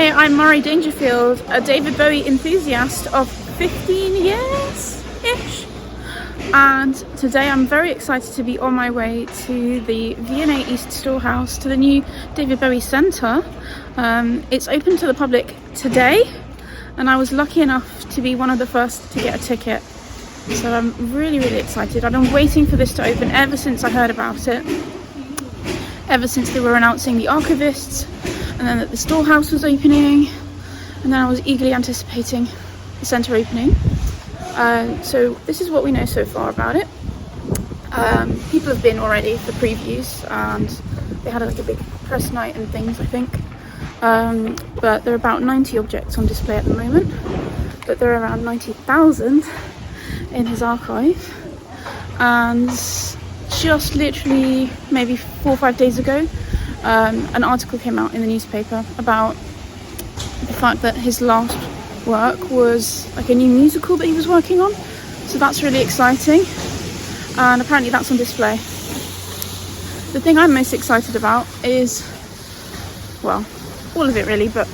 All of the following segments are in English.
Hey, I'm Murray Dangerfield, a David Bowie enthusiast of 15 years-ish. And today I'm very excited to be on my way to the V&A East Storehouse, to the new David Bowie Centre. It's open to the public today, and I was lucky enough to be one of the first to get a ticket. So I'm really excited. I've been waiting for this to open ever since I heard about it. Ever since they were announcing the archivists, and then that the storehouse was opening, and then I was eagerly anticipating the centre opening. So this is what we know so far about it. People have been already for previews, and they had like a big press night and things, I think. But there are about 90 objects on display at the moment, but there are around 90,000 in his archive. And just literally maybe 4 or 5 days ago, an article came out in the newspaper about the fact that his last work was like a new musical that he was working on. So that's really exciting, and apparently that's on display. The thing I'm most excited about is, well, all of it really, but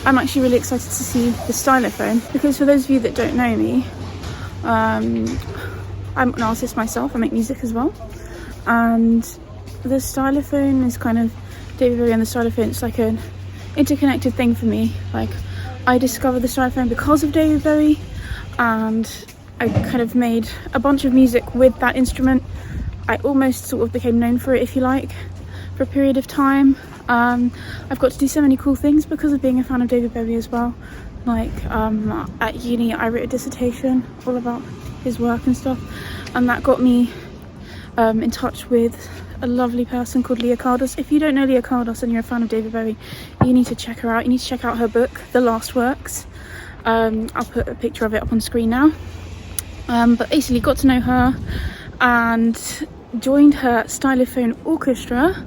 I'm actually really excited to see the Stylophone, because for those of you that don't know me, I'm an artist myself. I make music as well, and the Stylophone is kind of David Bowie and the Stylophone. It's like an interconnected thing for me. Like, I discovered the Stylophone because of David Bowie, and I kind of made a bunch of music with that instrument. I almost sort of became known for it, if you like, for a period of time. I've got to do so many cool things because of being a fan of David Bowie as well. Like, at uni I wrote a dissertation all about his work and stuff, and that got me in touch with a lovely person called Leah Kardos. If you don't know Leah Kardos and you're a fan of David Bowie, you need to check her out. You need to check out her book, The Last Works. I'll put a picture of it up on screen now. But basically got to know her and joined her Stylophone orchestra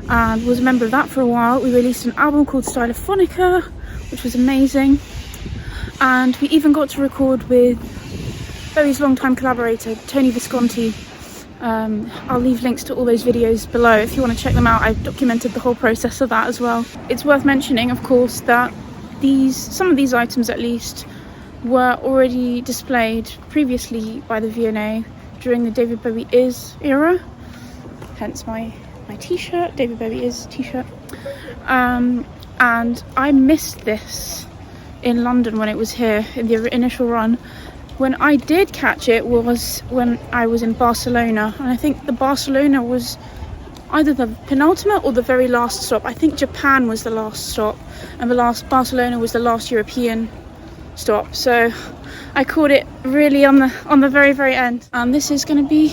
and was a member of that for a while. We released an album called Stylophonica, which was amazing, and we even got to record with Bowie's longtime collaborator Tony Visconti. I'll leave links to all those videos below if you want to check them out. I've documented the whole process of that as well. It's worth mentioning, of course, that some of these items at least were already displayed previously by the V&A during the David Bowie Is era, hence my t-shirt, David Bowie Is t-shirt. And I missed this in London when it was here in the initial run. When I did catch it was when I was in Barcelona, and I think the Barcelona was either the penultimate or the very last stop. I think Japan was the last stop, and Barcelona was the last European stop. So I caught it really on the very end, and this is going to be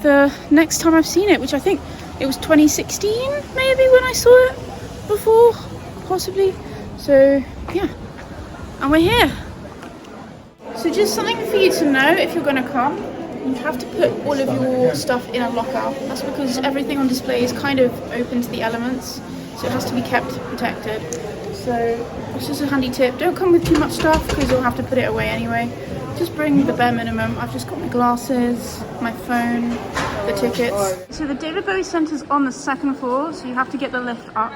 the next time I've seen it, which I think it was 2016 maybe when I saw it before, possibly. So yeah, and we're here. So just something for you to know if you're going to come, you have to put all of your stuff in a lockout. That's because everything on display is kind of open to the elements, so it has to be kept protected. So it's just a handy tip. Don't come with too much stuff because you'll have to put it away anyway. Just bring the bare minimum. I've just got my glasses, my phone, the tickets. So the David Bowie Centre is on the 2nd floor, so you have to get the lift up.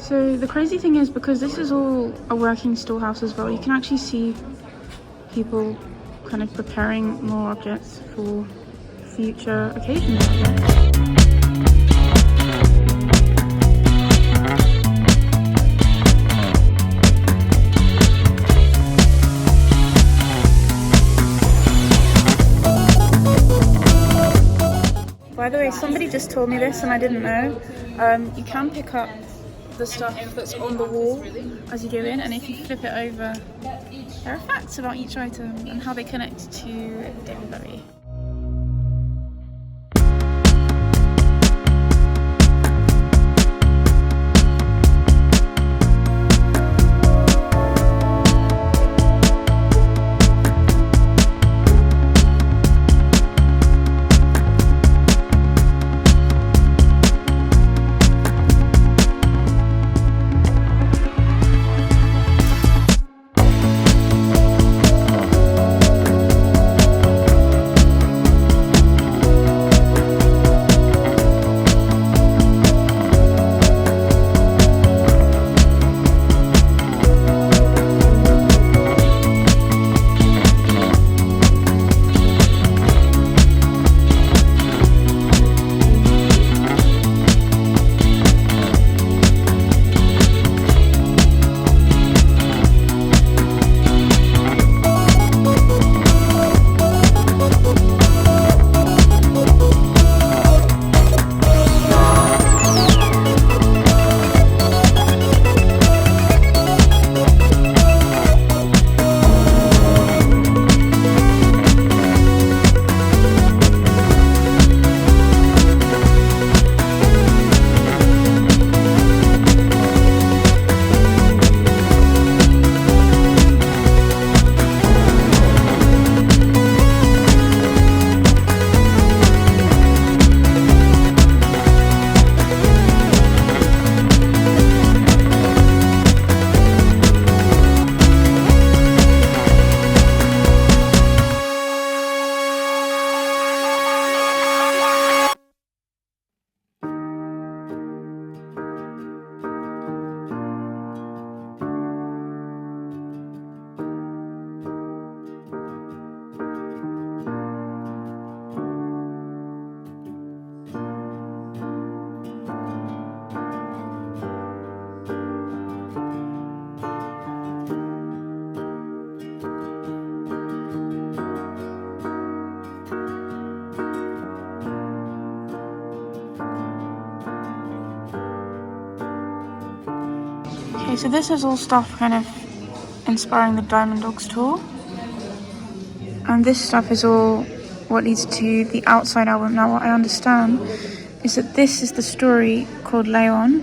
So the crazy thing is, because this is all a working storehouse as well, you can actually see people kind of preparing more objects for future occasions. By the way, somebody just told me this and I didn't know. You can pick up the stuff that's on the wall as you go in, and if you flip it over, there are facts about each item and how they connect to David Bowie. Okay, so this is all stuff kind of inspiring the Diamond Dogs tour. And this stuff is all what leads to the Outside album. Now what I understand is that this is the story called Leon,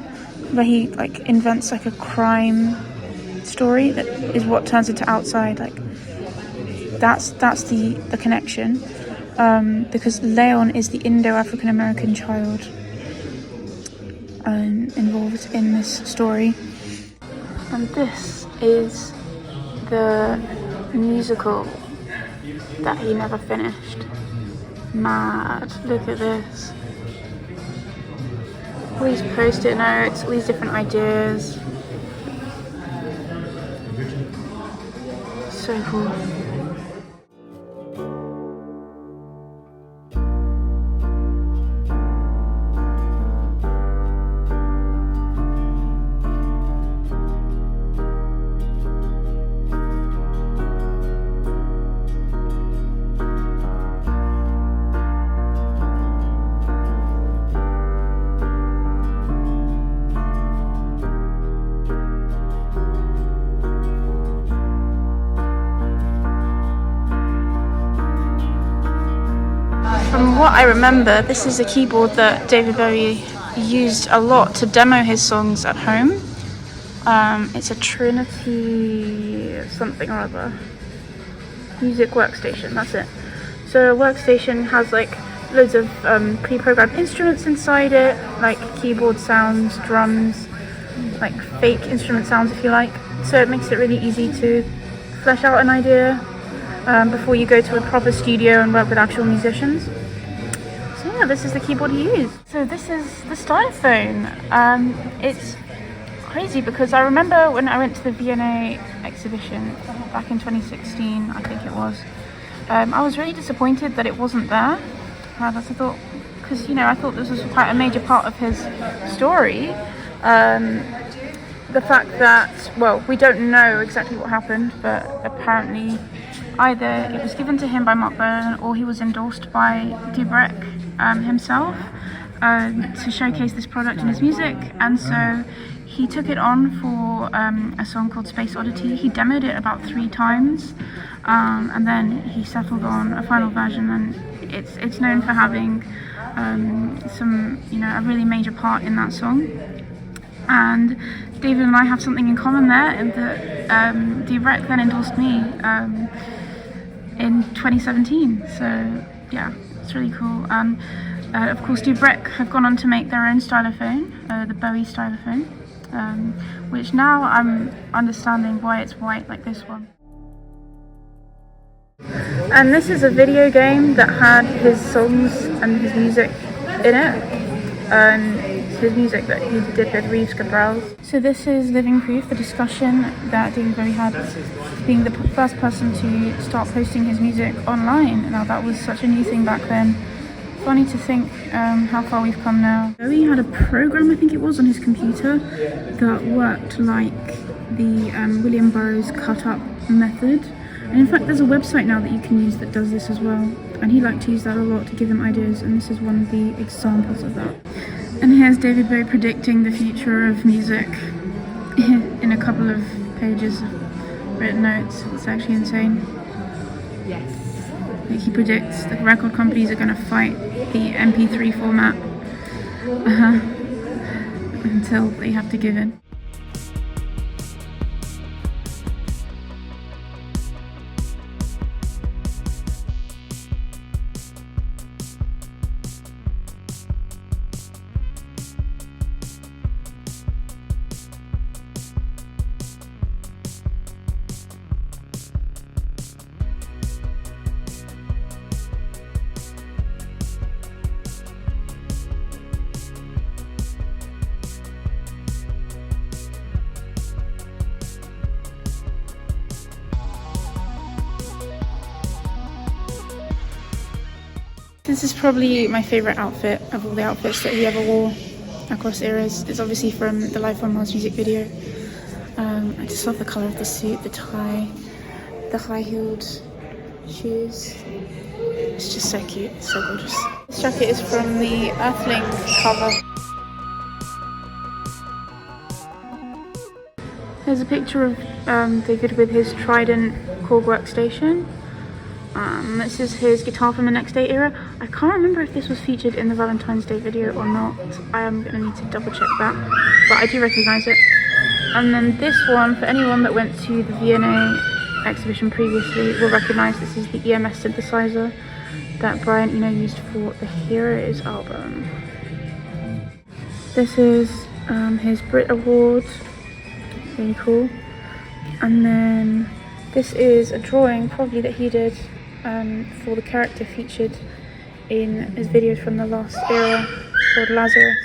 where he like invents like a crime story that is what turns into Outside. Like that's the connection, because Leon is the Indo-African American child involved in this story. And this is the musical that he never finished. Mad. Look at this. All these post-it notes, all these different ideas. So cool. From what I remember, this is a keyboard that David Bowie used a lot to demo his songs at home. It's a Trinity something or other. Music workstation, that's it. So a workstation has like loads of pre-programmed instruments inside it, like keyboard sounds, drums, like fake instrument sounds if you like. So it makes it really easy to flesh out an idea before you go to a proper studio and work with actual musicians. So yeah, this is the keyboard he used. So this is the Stylophone. It's crazy because I remember when I went to the V&A exhibition back in 2016, I think it was, I was really disappointed that it wasn't there. I thought, because I thought this was quite a major part of his story. The fact that, well, we don't know exactly what happened, but apparently either it was given to him by Mark Byrne or he was endorsed by Dübreq himself to showcase this product in his music, and so he took it on for a song called Space Oddity. He demoed it about 3 times, and then he settled on a final version, and it's known for having some, a really major part in that song. And David and I have something in common there, in that Dübreq then endorsed me in 2017. So yeah, it's really cool. And of course, Dübreq have gone on to make their own stylophone, the Bowie Stylophone, which now I'm understanding why it's white like this one. And this is a video game that had his songs and his music in it. His music that he did with Reeves Gabrels. So this is Living Proof, the discussion that David Bowie had, being the first person to start posting his music online. Now that was such a new thing back then. Funny to think how far we've come now. Bowie had a program, I think it was, on his computer that worked like the William Burroughs cut-up method. And in fact, there's a website now that you can use that does this as well. And he liked to use that a lot to give him ideas, and this is one of the examples of that. And here's David Bowie predicting the future of music in a couple of pages of written notes. It's actually insane. Yes. Like, he predicts the record companies are going to fight the MP3 format until they have to give in. This is probably my favourite outfit of all the outfits that he ever wore across eras. It's obviously from the Life on Mars music video. I just love the colour of the suit, the tie, the high-heeled shoes. It's just so cute, it's so gorgeous. This jacket is from the Earthling cover. Here's a picture of David with his Trident Korg workstation. This is his guitar from the Next Day era. I can't remember if this was featured in the Valentine's Day video or not. I am going to need to double check that, but I do recognise it. And then this one, for anyone that went to the V&A exhibition previously, will recognise this is the EMS synthesizer that Brian Eno used for the Heroes album. This is his Brit Award, really cool. And then this is a drawing probably that he did for the character featured in his videos from the last era called Lazarus.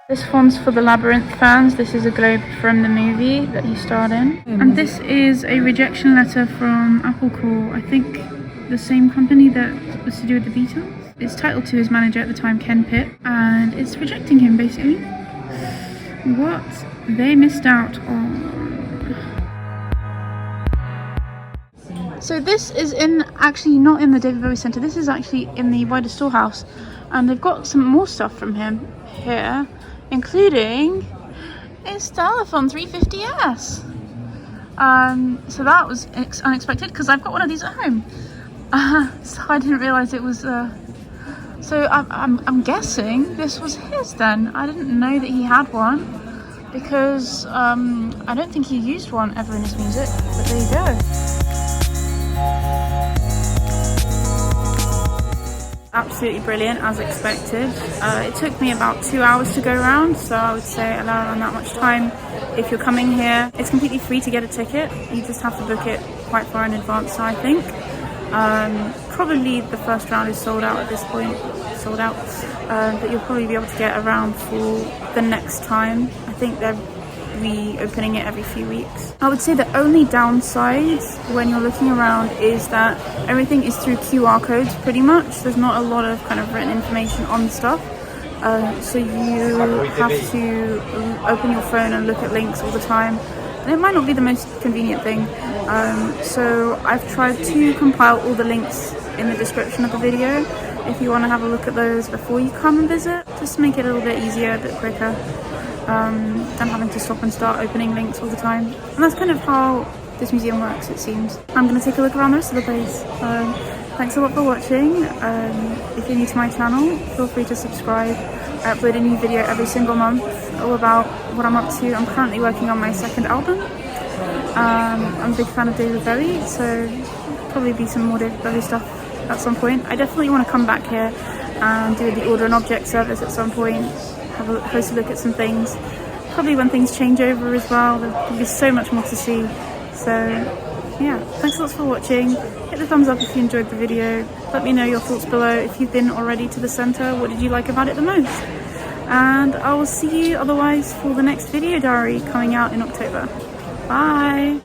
This one's for the Labyrinth fans. This is a globe from the movie that he starred in. And this is a rejection letter from Apple Corps, I think the same company that was to do with the Beatles. It's titled to his manager at the time, Ken Pitt, and it's rejecting him basically. What they missed out on. So this is actually not in the David Bowie Centre, this is actually in the V&A East Storehouse, and they've got some more stuff from him here, including a Stylophone 350S. So that was unexpected because I've got one of these at home. So I didn't realise it was. So I'm guessing this was his then. I didn't know that he had one because I don't think he used one ever in his music. But there you go. Absolutely brilliant, as expected. It took me about 2 hours to go around, so I would say allow around that much time if you're coming here. It's completely free to get a ticket. You just have to book it quite far in advance, I think. Probably the first round is sold out at this point, but you'll probably be able to get around for the next time. I think they're reopening it every few weeks. I would say the only downside when you're looking around is that everything is through QR codes pretty much. There's not a lot of kind of written information on stuff, so you have to open your phone and look at links all the time, and it might not be the most convenient thing. So I've tried to compile all the links in the description of the video if you want to have a look at those before you come and visit, just to make it a little bit easier, a bit quicker, than having to stop and start opening links all the time. And that's kind of how this museum works, it seems. I'm going to take a look around the rest of the place. Thanks a lot for watching. If you're new to my channel, feel free to subscribe. I upload a new video every single month all about what I'm up to. I'm currently working on my second album. I'm a big fan of David Bowie, so probably be some more David Bowie stuff at some point. I definitely want to come back here and do the order and object service at some point, have a closer look at some things, probably when things change over as well. There'll be so much more to see. So yeah, thanks a lot for watching. Hit the thumbs up if you enjoyed the video. Let me know your thoughts below. If you've been already to the centre, what did you like about it the most? And I will see you otherwise for the next video diary coming out in October. Bye!